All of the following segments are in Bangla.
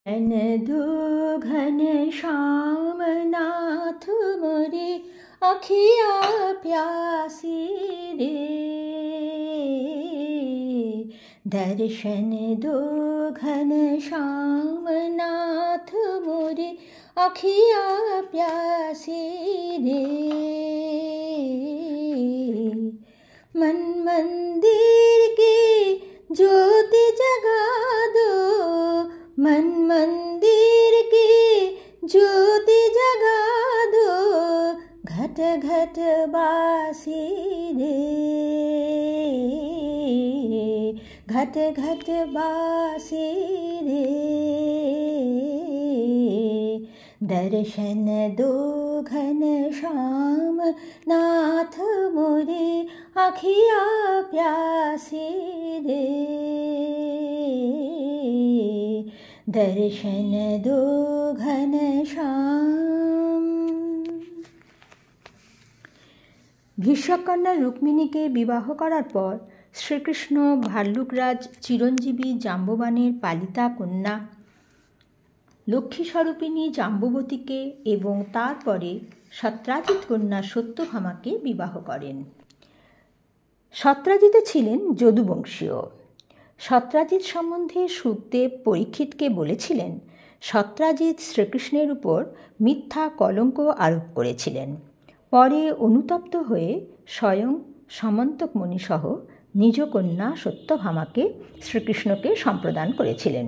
घन दो घन श्याम नाथ मोरे अखिया प्यासी रे। दर्शन दो घन श्याम नाथ मोरे अखिया प्यासी रे। मन मंदिर की ज्योति जगा दो, मन मंदिर की ज्योति जगा दो, घट घट बासी रे। घट घट बासी रे। दर्शन दो घन श्याम नाथ मोरे अखिया प्यासी रे। दर्शन दो घन श्याम। ভীষ্মকন্যা রুক্মিণীকে বিবাহ করার পর শ্রীকৃষ্ণ ভাল্লুকরাজ চিরঞ্জীবী জাম্ববানের পালিতা কন্যা লক্ষ্মী স্বরূপিণী জাম্ববতীকে এবং তারপরে সত্রাজিৎ কন্যা সত্যভামাকে বিবাহ করেন। সত্রাজিৎ ছিলেন যদুবংশীয়। সত্রাজিৎ সম্বন্ধে শুকদেব পরীক্ষিতকে বলেছিলেন, সত্রাজিৎ শ্রীকৃষ্ণের উপর মিথ্যা কলঙ্ক আরোপ করেছিলেন। পরে অনুতপ্ত হয়ে স্বয়ং সমন্তক মুনিসহ নিজ কন্যা সত্যভামাকে শ্রীকৃষ্ণকে সম্প্রদান করেছিলেন।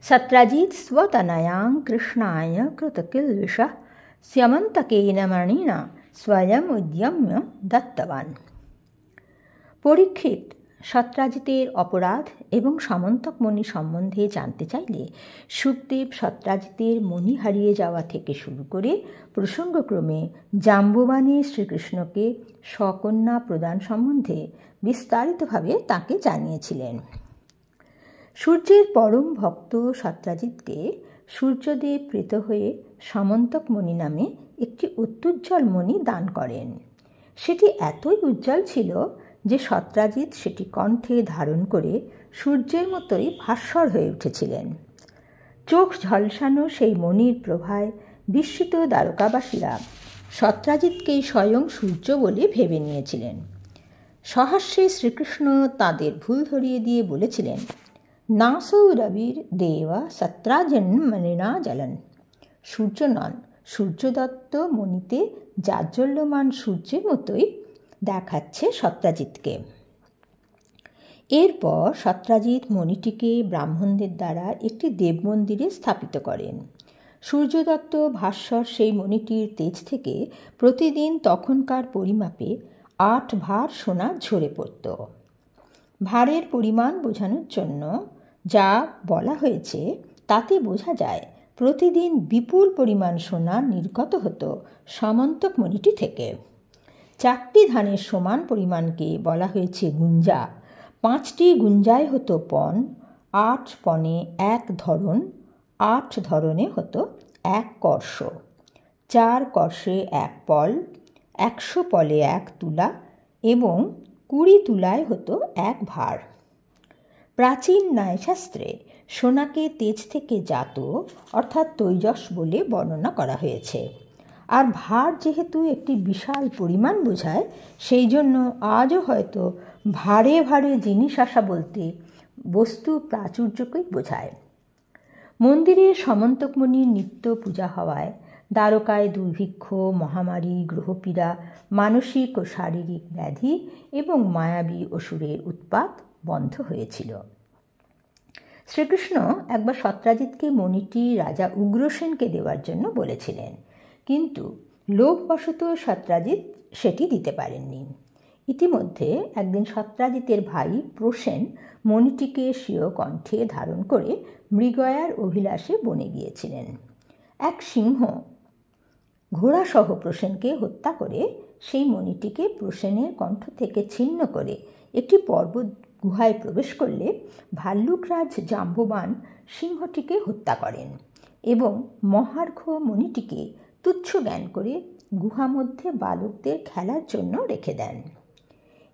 সত্রাজিৎ স্বতনয়াং কৃষ্ণায় কৃতকিলবিষঃ স্যমন্তকেন মণিনা স্বয়ং উদ্যম্য দত্তবান। পরীক্ষিত সত্রাজিতের অপরাধ এবং সমন্তক মণি সম্বন্ধে জানতে চাইলে শুকদেব সত্রাজিতের মণি হারিয়ে যাওয়া থেকে শুরু করে প্রসঙ্গক্রমে জাম্ববানে শ্রীকৃষ্ণকে সকন্যা প্রদান সম্বন্ধে বিস্তারিতভাবে তাকে জানিয়েছিলেন। সূর্যের পরম ভক্ত সত্রাজিৎকে সূর্যদেব প্রীত হয়ে সমন্তক মণি নামে একটি অত্যুজ্জ্বল মণি দান করেন। সেটি এতই উজ্জ্বল ছিল যে সত্রাজিৎ সেটি কণ্ঠে ধারণ করে সূর্যের মতোই ভাস্বর হয়ে উঠেছিলেন। চোখ ঝলসানো সেই মণির প্রভায় বিস্মিত দ্বারকাবাসীরা সত্রাজিৎকেই স্বয়ং সূর্য বলে ভেবে নিয়েছিলেন। সহাস্যে শ্রীকৃষ্ণ তাঁদের ভুল ধরিয়ে দিয়ে বলেছিলেন, নাসৌ রবির দেবা সত্রাজন্মণিনা জ্বলন। সূর্য নন, সূর্যদত্ত মণিতে জাজ্বল্যমান সূর্যের মতোই দেখাচ্ছে সত্রাজিৎকে। এরপর সত্রাজিৎ মণিটিকে ব্রাহ্মণদের দ্বারা একটি দেবমন্দিরে স্থাপিত করেন। সূর্যদত্ত ভাস্বর সেই মণিটির তেজ থেকে প্রতিদিন তখনকার পরিমাপে 8 ভার সোনা ঝরে পড়ত। ভারের পরিমাণ বোঝানোর জন্য যা বলা হয়েছে তাতে বোঝা যায় প্রতিদিন বিপুল পরিমাণ সোনা নির্গত হতো সমন্তক মণিটি থেকে। 4টি ধানের সমান পরিমাণকে বলা হয়েছে গুঞ্জা। 5টি গুঞ্জায় হতো পণ, 8 পণে 1 ধরন, 8 ধরনে হতো 1 কর্ষ, 4 কর্ষে 1 পল, 100 পলে 1 তুলা এবং 20 তুলায় হতো 1 ভার। প্রাচীন ন্যায়শাস্ত্রে সোনাকে তেজ থেকে জাত অর্থাৎ তৈজস বলে বর্ণনা করা হয়েছে। আর ভার যেহেতু একটি বিশাল পরিমাণ বোঝায়, সেই জন্য আজও হয়তো ভারে ভারে জিনিস আসা বলতে বস্তু প্রাচুর্যকেই বোঝায়। মন্দিরে সমন্তকমণির নিত্য পূজা হওয়ায় দ্বারকায় দুর্ভিক্ষ, মহামারী, গ্রহপীড়া, মানসিক ও শারীরিক ব্যাধি এবং মায়াবী অসুরের উৎপাত বন্ধ হয়েছিল। শ্রীকৃষ্ণ একবার সত্রাজিৎকে মণিটি রাজা উগ্রসেনকে দেওয়ার জন্য বলেছিলেন, কিন্তু লোভবশত সত্রাজিৎ সেটি দিতে পারেননি। ইতিমধ্যে একদিন সত্রাজিতের ভাই প্রসেন মণিটিকে স্বীয় কণ্ঠে ধারণ করে মৃগয়ার অভিলাষে বনে গিয়েছিলেন। এক সিংহ ঘোড়াসহ প্রসেনকে হত্যা করে সেই মণিটিকে প্রসেনের কণ্ঠ থেকে ছিন্ন করে একটি পর্বত গুহায় প্রবেশ করলে ভাল্লুকরাজ জাম্ববান সিংহটিকে হত্যা করেন এবং মহার্ঘ মণিটিকে তুচ্ছ জ্ঞান করে গুহা মধ্যে বালকদের খেলার জন্য রেখে দেন।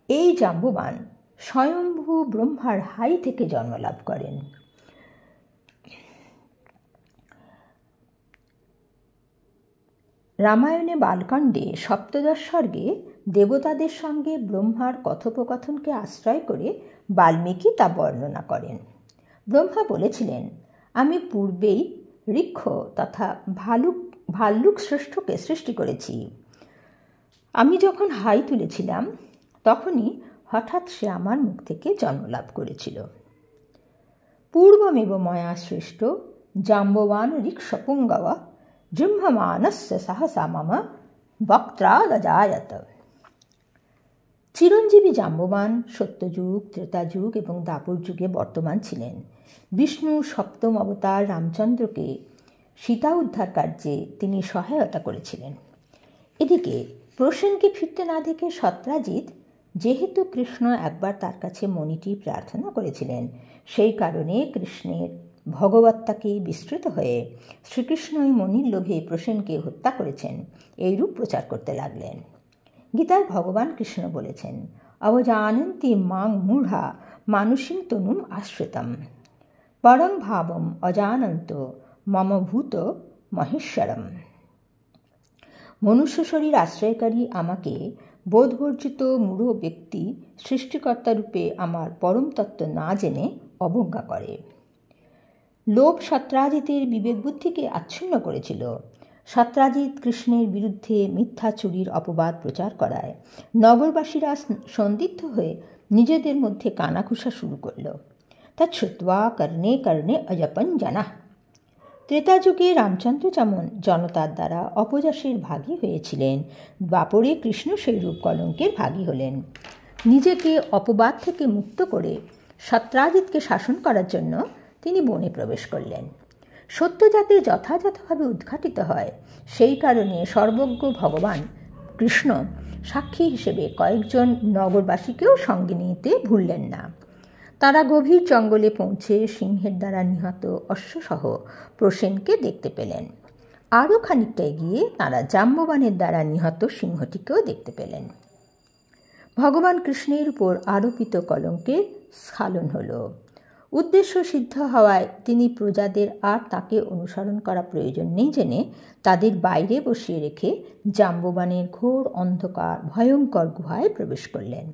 এই জাম্ববান স্বয়ম্ভু ব্রহ্মার হাই থেকে জন্মলাভ করেন। রামায়ণে বালকাণ্ডে সপ্তদশ স্বর্গে দেবতাদের সঙ্গে ব্রহ্মার কথোপকথনকে আশ্রয় করে বাল্মীকি তা বর্ণনা করেন। ব্রহ্মা বলেছিলেন, আমি পূর্বেই ঋক্ষ তথা ভাল্লুক শ্রেষ্ঠকে সৃষ্টি করেছি। আমি যখন হাই তুলেছিলাম তখনই হঠাৎ সে আমার মুখ থেকে জন্মলাভ করেছিল। পূর্বমেব ময়া সৃষ্ট জাম্ববান ঋক্ষপুঙ্গব জৃম্ভমানস্য সহসা মম বক্ত্রাদজায়ত। চিরঞ্জীবী জাম্ববান সত্যযুগ, ত্রেতাযুগ এবং দ্বাপর যুগে বর্তমান ছিলেন। বিষ্ণু সপ্তম অবতার রামচন্দ্রকে সীতা উদ্ধার কার্যে তিনি সহায়তা করেছিলেন। এদিকে প্রসেনকে ফিরতে না দেখে সত্রাজিৎ, যেহেতু কৃষ্ণ একবার তার কাছে মণিটি প্রার্থনা করেছিলেন, সেই কারণে কৃষ্ণের ভগবত্তাকে বিস্তৃত হয়ে শ্রীকৃষ্ণই মণির লোভে প্রসেনকে হত্যা করেছেন এইরূপ প্রচার করতে লাগলেন। গীতায় ভগবান কৃষ্ণ বলেছেন, অবজানন্তি মাং মূঢ়া মানুষিং তনুম আশ্রিতম পরং ভাবম অজানন্ত মম ভূত মহেশ্বরম। মনুষ্য শরীর আশ্রয়কারী আমাকে বোধবর্জিত মূঢ় ব্যক্তি সৃষ্টিকর্তারূপে আমার পরম তত্ত্ব না জেনে অবজ্ঞা করে। লোভ সত্রাজিতের বিবেক বুদ্ধিকে আচ্ছন্ন করেছিল। সত্রাজিৎ কৃষ্ণের বিরুদ্ধে মিথ্যা চুরির অপবাদ প্রচার করায় নগরবাসীরা সন্দিগ্ধ হয়ে নিজেদের মধ্যে কানাঘুষা শুরু করল। তা শ্রুত্বা কর্ণে কর্ণে অজপন জানা। ত্রেতাযুগে রামচন্দ্র যেমন জনতার দ্বারা অপযশের ভাগী হয়েছিলেন, দ্বাপরে কৃষ্ণ সেই রূপ কলঙ্কের ভাগী হলেন। নিজেকে অপবাদ থেকে মুক্ত করে সত্রাজিৎকে শাসন করার জন্য তিনি বনে প্রবেশ করলেন। সত্য যাতে যথাযথভাবে উদ্ঘাটিত হয় সেই কারণে সর্বজ্ঞ ভগবান কৃষ্ণ সাক্ষী হিসেবে কয়েকজন নগরবাসীকেও সঙ্গে নিতে ভুললেন না। তারা গভীর জঙ্গলে পৌঁছে সিংহের দ্বারা নিহত অশ্বসহ প্রসেনকে দেখতে পেলেন। আরও খানিকটা এগিয়ে তারা জাম্ববানের দ্বারা নিহত সিংহটিকেও দেখতে পেলেন। ভগবান কৃষ্ণের উপর আরোপিত কলঙ্কের স্খলন হল। উদ্দেশ্য সিদ্ধ হওয়ায় তিনি প্রজাদের আর তাকে অনুসরণ করা প্রয়োজন নেই জেনে তাদের বাইরে বসিয়ে রেখে জাম্ববানের ঘোর অন্ধকার ভয়ঙ্কর গুহায় প্রবেশ করলেন।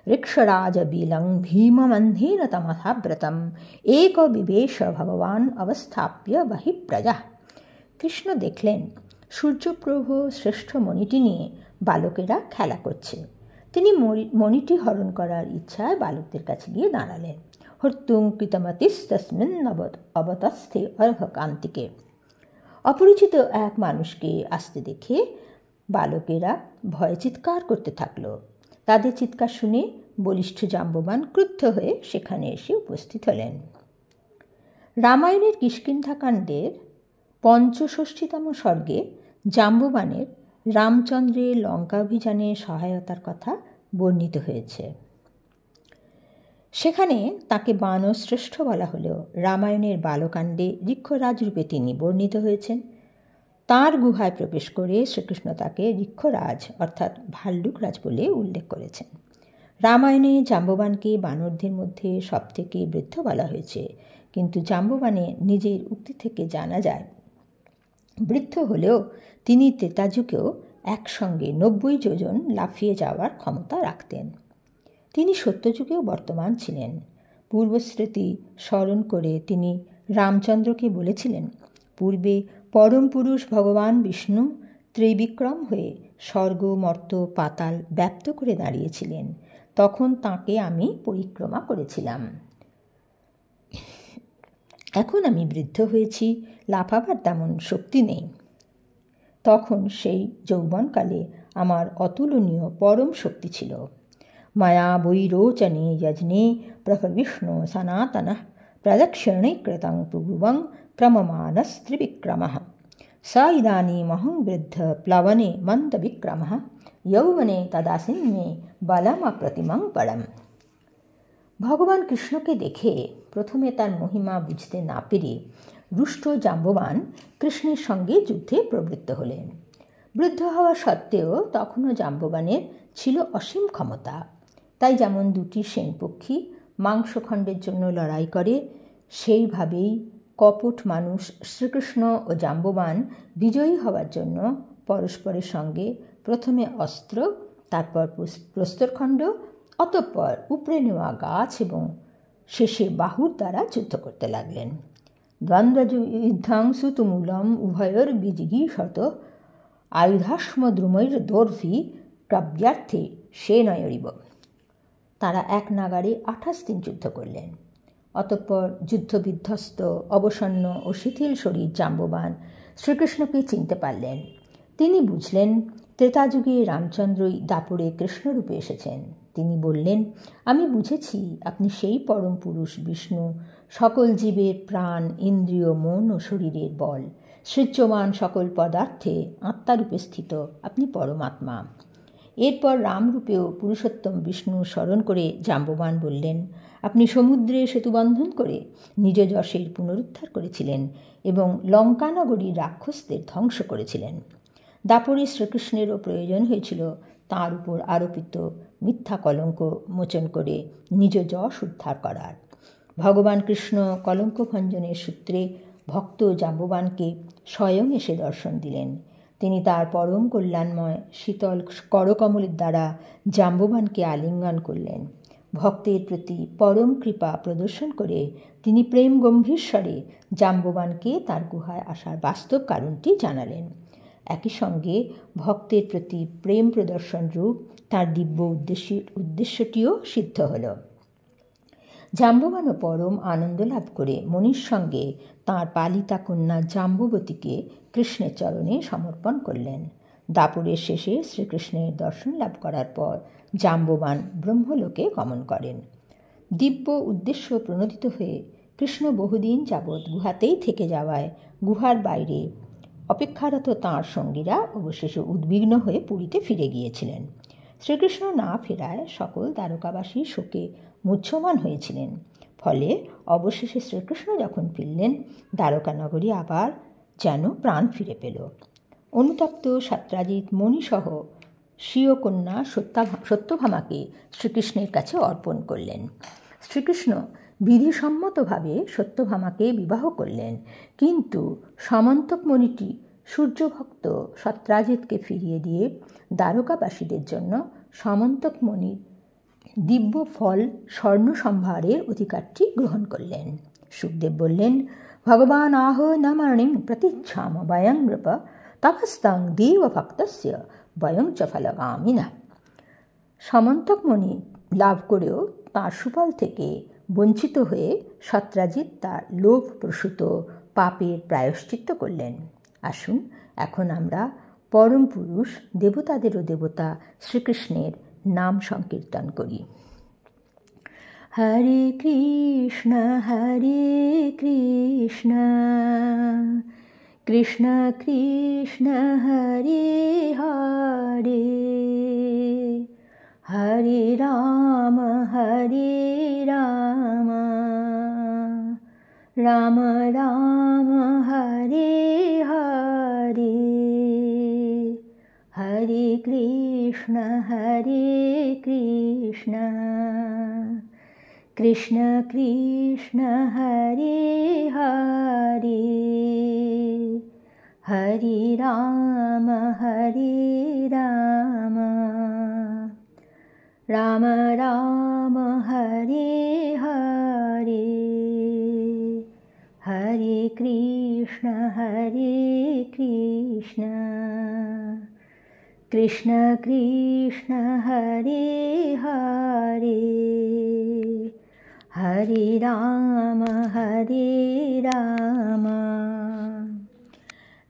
ঋক্ষরাজ বিলং ভীমমন্ধেন তমথাব্রতম এক বিবেশ ভগবান অবস্থাপ্য বহিঃপ্রজা। কৃষ্ণ দেখলেন সূর্যপ্রভ শ্রেষ্ঠ মণিটি নিয়ে বালকেরা খেলা করছে। তিনি মণিটি হরণ করার ইচ্ছায় বালকদের কাছে গিয়ে দাঁড়ালেন। হর্তুং কৃতমতিস্তস্মিন অবতস্থে অর্ঘকান্তিকে। অপরিচিত এক মানুষকে আসতে দেখে বালকেরা ভয়ে চিৎকার করতে থাকল। তাদের চিৎকার শুনে বলিষ্ঠ জাম্ববান ক্রুদ্ধ হয়ে সেখানে এসে উপস্থিত হলেন। রামায়ণের কিষ্কিন্ধাকাণ্ডের 65তম স্বর্গে জাম্ববানের রামচন্দ্রের লঙ্কাভিযানে সহায়তার কথা বর্ণিত হয়েছে। সেখানে তাকে বানশ্রেষ্ঠ বলা হলেও রামায়ণের বালকাণ্ডে ঋক্ষরাজ রূপে তিনি বর্ণিত হয়েছেন। তাঁর গুহায় প্রবেশ করে শ্রীকৃষ্ণ তাকে ঋক্ষরাজ অর্থাৎ ভাল্লুকরাজ বলে উল্লেখ করেছেন। রামায়ণে জাম্ববানকে বানরদের মধ্যে সবথেকে বৃদ্ধ বলা হয়েছে, কিন্তু জাম্ববানে নিজের উক্তি থেকে জানা যায় বৃদ্ধ হলেও তিনি ত্রেতাযুগেও একসঙ্গে 90 যোজন লাফিয়ে যাওয়ার ক্ষমতা রাখতেন। তিনি সত্যযুগেও বর্তমান ছিলেন। পূর্বস্মৃতি স্মরণ করে তিনি রামচন্দ্রকে বলেছিলেন, পূর্বে পরম পুরুষ ভগবান বিষ্ণু ত্রিবিক্রম হয়ে স্বর্গ মর্ত পাতাল ব্যাপ্ত করে দাঁড়িয়েছিলেন। তখন তাঁকে আমি পরিক্রমা করেছিলাম। এখন আমি বৃদ্ধ হয়েছি, লাফাবার তেমন শক্তি নেই। তখন সেই যৌবনকালে আমার অতুলনীয় পরম শক্তি ছিল। মায়া বৈরোচনে যজনে প্রভবিষ্ণু সনাতনঃ প্রদক্ষিণে কৃতং প্রভুবং ক্রমমানস্ত্রিবিক্রমঃ স ইদানীমহং বৃদ্ধ প্লবনে মন্দবিক্রমঃ যৌবনে তদাসীন্মে বলমপ্রতিমং পরম। ভগবান কৃষ্ণকে দেখে প্রথমে তার মহিমা বুঝতে না পেরে রুষ্ট জাম্ববান কৃষ্ণের সঙ্গে যুদ্ধে প্রবৃত্ত হলেন। বৃদ্ধ হওয়া সত্ত্বেও তখনও জাম্ববানের ছিল অসীম ক্ষমতা। তাই যেমন দুটি সেনপক্ষী মাংসখণ্ডের জন্য লড়াই করে, সেইভাবেই কপট মানুষ শ্রীকৃষ্ণ ও জাম্ববান বিজয়ী হওয়ার জন্য পরস্পরের সঙ্গে প্রথমে অস্ত্র, তারপর প্রস্তরখণ্ড, অতঃপর উপড়ে নেওয়া গাছ এবং শেষে বাহুর দ্বারা যুদ্ধ করতে লাগলেন। দ্বন্দ্বযুদ্ধাংশু তুমূলম উভয়োর বিজিগীষত আয়ুধাস্মদ্রুমৈর দর্ভি কাব্যার্থে সেনয়রিব। তারা এক নাগাড়ে 28 দিন যুদ্ধ করলেন। অতঃপর যুদ্ধবিধ্বস্ত, অবসন্ন ও শিথিল শরীর জাম্ববান শ্রীকৃষ্ণকে চিনতে পারলেন। তিনি বুঝলেন ত্রেতাযুগে রামচন্দ্রই দাপরে কৃষ্ণরূপে এসেছেন। তিনি বললেন, আমি বুঝেছি আপনি সেই পরম পুরুষ বিষ্ণু, সকল জীবের প্রাণ, ইন্দ্রিয়, মন ও শরীরের বল, সৃজ্যমান সকল পদার্থে আত্মারূপে স্থিত আপনি পরমাত্মা। এরপর রামরূপেও পুরুষোত্তম বিষ্ণু স্মরণ করে জাম্ববান বললেন, আপনি সমুদ্রে সেতুবন্ধন করে নিজ যশের পুনরুদ্ধার করেছিলেন এবং লঙ্কানগরীর রাক্ষসদের ধ্বংস করেছিলেন। দাপরে শ্রীকৃষ্ণেরও প্রয়োজন হয়েছিল তাঁর উপর আরোপিত মিথ্যা কলঙ্ক মোচন করে নিজ যশ উদ্ধার করার। ভগবান কৃষ্ণ কলঙ্ক ভঞ্জনের সূত্রে ভক্ত জাম্ববানকে স্বয়ং এসে দর্শন দিলেন। তিনি তার পরম কল্যাণময় শীতল করকমলের দ্বারা জাম্ববানকে আলিঙ্গন করলেন। ভক্তের প্রতি পরম কৃপা প্রদর্শন করে তিনি প্রেম গম্ভীর স্বরে জাম্ববানকে তার গুহায় আসার বাস্তব কারণটি জানালেন। একই সঙ্গে ভক্তের প্রতি প্রেম প্রদর্শন রূপ তার দিব্য উদ্দেশ্যটিও সিদ্ধ হল। জাম্ববানও পরম আনন্দ লাভ করে মনির সঙ্গে তাঁর পালিতা কন্যা জাম্ববতীকে কৃষ্ণের চরণে সমর্পণ করলেন। দাপরের শেষে শ্রীকৃষ্ণের দর্শন লাভ করার পর জাম্ববান ব্রহ্মলোকে গমন করেন। দিব্য উদ্দেশ্য প্রণোদিত হয়ে কৃষ্ণ বহুদিন যাবৎ গুহাতেই থেকে যাওয়ায় গুহার বাইরে অপেক্ষারত তাঁর সঙ্গীরা অবশেষে উদ্বিগ্ন হয়ে পুরীতে ফিরে গিয়েছিলেন। শ্রীকৃষ্ণ না ফেরায় সকল দ্বারকাবাসী শোকে মুহ্যমান হয়েছিলেন। ফলে অবশেষে শ্রীকৃষ্ণ যখন ফিরলেন, দ্বারকানগরী আবার যেন প্রাণ ফিরে পেল। অনুতপ্ত সত্রাজিৎ মণিসহ স্বীয় কন্যা সত্যভামাকে শ্রীকৃষ্ণের কাছে অর্পণ করলেন। শ্রীকৃষ্ণ বিধিসম্মতভাবে সত্যভামাকে বিবাহ করলেন, কিন্তু সমন্তক মণিটি সূর্যভক্ত সত্রাজিৎকে ফিরিয়ে দিয়ে দ্বারকাবাসীদের জন্য সমন্তক মণির দিব্য ফল স্বর্ণ সম্ভারের অধিকারটি গ্রহণ করলেন। সুখদেব বললেন, ভগবান আহ নামাণিং প্রতিচ্ছাম বয়ং নৃপ তপস্তং দেব ভক্তস্য বয়ং চ ফলগামিনা। সমন্তক মণি লাভ করেও তাঁর সুফল থেকে বঞ্চিত হয়ে সত্রাজিৎ তার লোভপ্রসূত পাপের প্রায়শ্চিত্ত করলেন। আসুন এখন আমরা পরম পুরুষ, দেবতাদেরও দেবতা শ্রীকৃষ্ণের নাম সংকীর্তন করি। হরে কৃষ্ণ কৃষ্ণ কৃষ্ণ হরে হরে, হরে রাম রাম রাম হরে হরে, হরে কৃষ্ণ কৃষ্ণ কৃষ্ণ হরে হরে, হরে রাম রাম রাম হরে হরে, হরে কৃষ্ণ কৃষ্ণ কৃষ্ণ হরে হরে, হরে রাম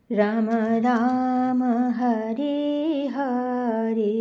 রাম রাম হরে হরে,